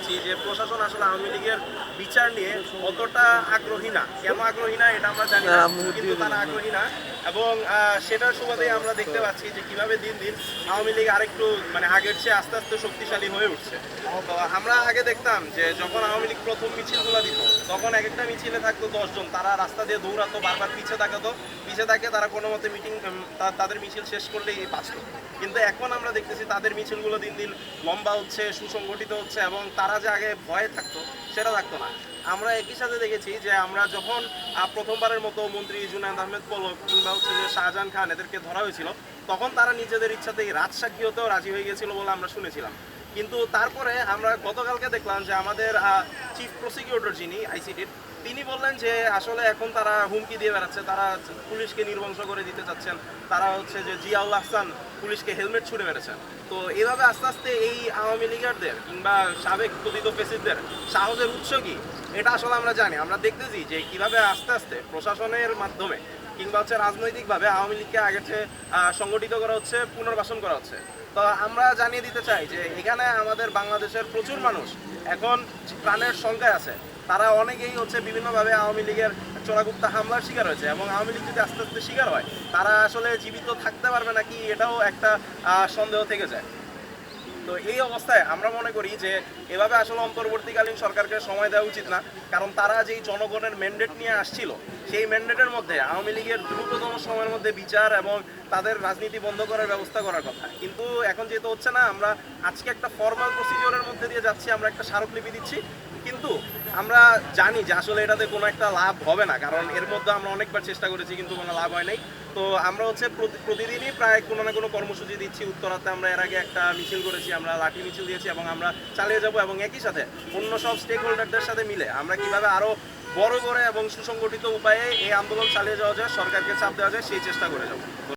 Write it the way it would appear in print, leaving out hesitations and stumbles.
দেখেছি যে প্রশাসন আসলে আওয়ামী লীগের বিচার নিয়ে অতটা আগ্রহী না। কেন আগ্রহী না এটা আমরা জানি না, কিন্তু তারা আগ্রহী না। এবং সেটার সুবাদেই আমরা দেখতে পাচ্ছি যে কিভাবে দিন দিন আওয়ামী লীগ আরেকটু মানে আগের চেয়ে আস্তে আস্তে শক্তিশালী হয়ে উঠছে। তো আমরা আগে দেখতাম যে যখন আওয়ামী লীগ প্রথম মিছিলগুলো দিত তখন এক একটা মিছিলে থাকতো 10 জন, তারা রাস্তা দিয়ে দৌড়াতো, বারবার পিছে তাকাতো, পিছে তাকে তারা কোনো মতে মিটিং তাদের মিছিল শেষ করলেই বাঁচত। কিন্তু এখন আমরা দেখতেছি তাদের মিছিলগুলো দিন দিন লম্বা হচ্ছে, সুসংগঠিত হচ্ছে, এবং তারা যে আগে ভয়ে থাকতো সেটা থাকতো না। আমরা একই সাথে দেখেছি যে আমরা যখন প্রথমবারের মতো মন্ত্রী জুনায়েদ আহমেদ পলক কিংবা হচ্ছে যে শাহজাহান খান এদেরকে ধরা হয়েছিল, তখন তারা নিজেদের ইচ্ছাতেই রাজসাক্ষী হতেও রাজি হয়ে গেছিল বলে আমরা শুনেছিলাম। কিন্তু তারপরে আমরা গতকালকে দেখলাম যে আমাদের চিফ প্রসিকিউটর যিনি আইসিটির, তিনি বললেন যে আসলে এখন তারা হুমকি দিয়ে বেড়াচ্ছে, তারা পুলিশকে নির্বংশ করে দিতে চাচ্ছেন, তারা হচ্ছে যে জিয়াউল আহসান পুলিশকে হেলমেট ছুড়ে মেরেছেন। তো এইভাবে আস্তে আস্তে এই আওয়ামী লীগারদের কিংবা সাবেক কথিত ফেসিসদের সাহসের উৎস কি এটা আসলে আমরা জানি। আমরা দেখতেছি যে কিভাবে আস্তে আস্তে প্রশাসনের মাধ্যমে কিংবা হচ্ছে রাজনৈতিকভাবে আওয়ামী লীগকে আগের চেয়ে সংগঠিত করা হচ্ছে, পুনর্বাসন করা হচ্ছে। তো আমরা জানিয়ে দিতে চাই যে এখানে আমাদের বাংলাদেশের প্রচুর মানুষ এখন প্রাণের সংখ্যায় আছে। তারা অনেকেই হচ্ছে বিভিন্নভাবে আওয়ামী লীগের চোরাগুপ্তা হামলার শিকার হয়েছে, এবং আওয়ামী লীগ যদি আস্তে আস্তে শিকার হয় তারা আসলে জীবিত থাকতে পারবে নাকি এটাও একটা সন্দেহ থেকে যায়। তো এই অবস্থায় আমরা মনে করি যে এভাবে আসলে অন্তর্বর্তীকালীন সরকারকে সময় দেওয়া উচিত না, কারণ তারা যেই জনগণের ম্যান্ডেট নিয়ে আসছিল সেই ম্যান্ডেটের মধ্যে আওয়ামী লীগের দ্রুততম সময়ের মধ্যে বিচার এবং তাদের রাজনীতি বন্ধ করার ব্যবস্থা করার কথা। কিন্তু এখন যেহেতু হচ্ছে না, আমরা আজকে একটা ফর্মাল প্রসিডিওরের মধ্যে দিয়ে যাচ্ছি, আমরা একটা স্মারকলিপি দিচ্ছি, কিন্তু আমরা জানি যে আসলে এটাতে কোনো একটা লাভ হবে না, কারণ এর মধ্যে আমরা অনেকবার চেষ্টা করেছি কিন্তু কোনো লাভ হয় নাই। তো আমরা হচ্ছে প্রতিদিনই প্রায় কোনো না কোনো কর্মসূচি দিচ্ছি। উত্তরাতে আমরা এর আগে একটা মিছিল করেছি, আমরা লাঠি মিছিল দিয়েছি, এবং আমরা চালিয়ে যাব, এবং একই সাথে অন্য সব স্টেক হোল্ডারদের সাথে মিলে আমরা কিভাবে আরও বড় করে এবং সুসংগঠিত উপায়ে এই আন্দোলন চালিয়ে যাওয়া যায়, সরকারকে চাপ দেওয়া যায়, সেই চেষ্টা করে যাব।